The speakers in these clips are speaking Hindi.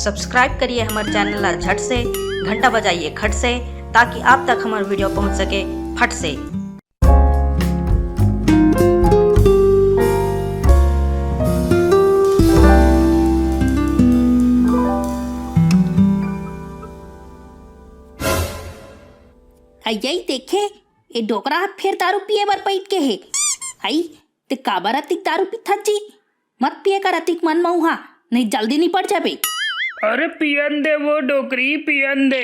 सब्सक्राइब करिए हमारे चैनल ला झट से, घंटा बजाइए खट से, ताकि आप तक हमारा वीडियो पहुंच सके फट से। अय्यई देखे ए डोकरा फिर दारू पिए बर पैठ के हे। आई ते काबर अतिक दारू पीथा जी, मत पिए कर अतिक मन मऊहा, नहीं जल्दी नहीं पड़ जाबे। अरे पियन दे वो डोकरी, पियन दे।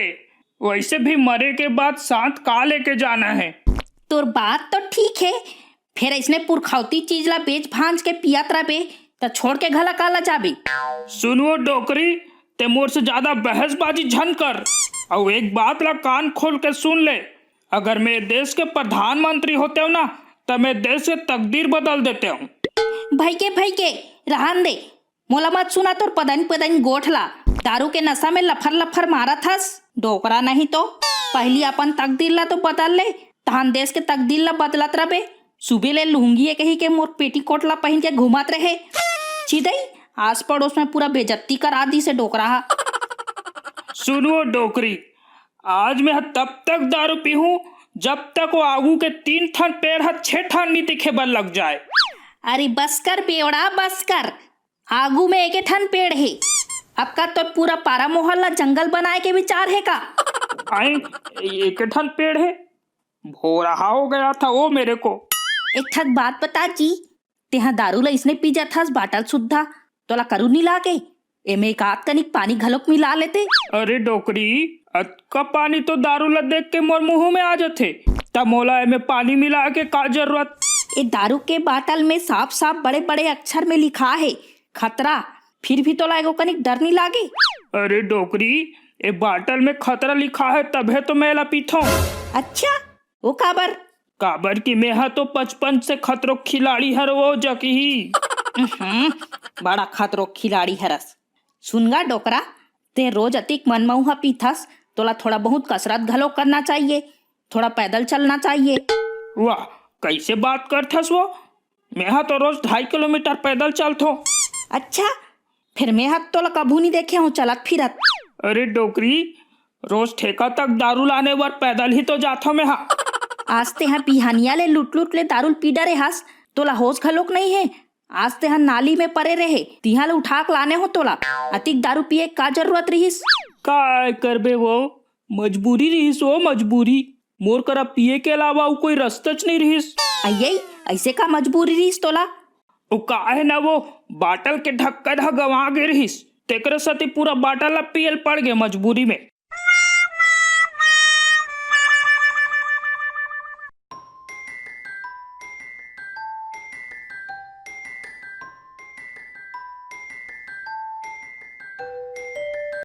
वैसे भी मरे के बाद साथ का लेके जाना है। तोर बात तो ठीक है, फिर इसने पुरखौती चीज ला बेच भांज के पियात रहे तो छोड़ के घला काला जाबे। सुन वो डोकरी, ते मोर से ज्यादा बहसबाजी झन कर, और एक बात ला कान खोल के सुन ले। अगर मैं देश के प्रधानमंत्री होते हो ना, तो मैं देश के तकदीर बदल देते हूँ। भाई के रहन दे, मोला मत सुना तोर पदन गोठला दारू के नशा में लफर लफर मारा थस। डोकरा नहीं तो पहली अपन तकदीर ला तो बदल ले, तहान देश के तकदीर ला बदलत रहे। सुबह ले लुंगी कही के मोर पेटी कोटला पहन के घुमात रहे, सीधे आस पड़ोस में पूरा बेइज्जती करा दी से डोकरा। सुनो डोकरी, आज मैं तब तक दारू पीहूं जब तक वो आगू के 3 ठन पेड़ 6 ठन नहीं दिखे बल लग जाए। अरे बस कर बेवड़ा, बस कर। आगू में एक ठन पेड़ है, अब का तो पूरा पारा मोहल्ला जंगल बनाए के विचार है का? आई एक ठन पेड़ है, भोरहा हो गया था वो मेरे को। एक ठक बात बता जी, तेहा दारू ला इसने पी जात हस बाटल सुद्धा, तोला करू नहीं लागे एमे एक आध कनिक पानी घलोक मिला लेते। अरे डोकरी, अतका पानी तो दारू ला देख के मोर मुंह में आ जाते, तब मोला एमे पानी मिला के का जरूरत। ये दारू के बाटल में साफ साफ बड़े बड़े अक्षर में लिखा है खतरा, फिर भी तोला एगो कनिक डर नहीं लागे? अरे डोकरी, ये बाटल में खतरा लिखा है तबे तो मैं ला पीता हूँ। अच्छा वो काबर? काबर की मैं तो 55 से खतरों खिलाड़ी हर वो जकी ही। बड़ा खतरो खिलाड़ी हरस। सुनगा डोकरा, ते रोज अतिक मनमौहा पीथस, तोला थोड़ा बहुत कसरत घलो करना चाहिए, थोड़ा पैदल चलना चाहिए। वाह, कैसे बात करथस वो? मैं तो रोज 2.5 किलोमीटर पैदल चलथो। अच्छा, फिर मैं हाथ तोला कभू नहीं देखे हूँ चलत फिरत। अरे डोकरी, रोज ठेका तक दारू लाने बर पैदल ही तो जाता मैं। आज ते यहाँ पिहानिया ले लुट ले दारू पी डरे हस, तोला होश घलोक नहीं है। आज ते यहाँ नाली में परे रहे, तिहा ले उठा के लाने हो तोला, अतिक दारू पिए का जरूरत रहीस? का करबे वो, मजबूरी रहीस वो, मजबूरी। मोर करा पिए के अलावा कोई रास्तच नहीं रहीस। अय्यई ऐसे का मजबूरी रहीस तोला? वो का है ना, वो बाटल के ढक्का गवा गे रहीस, तेकरे साथे पूरा बाटल ला पियल पड़ गे मजबूरी में।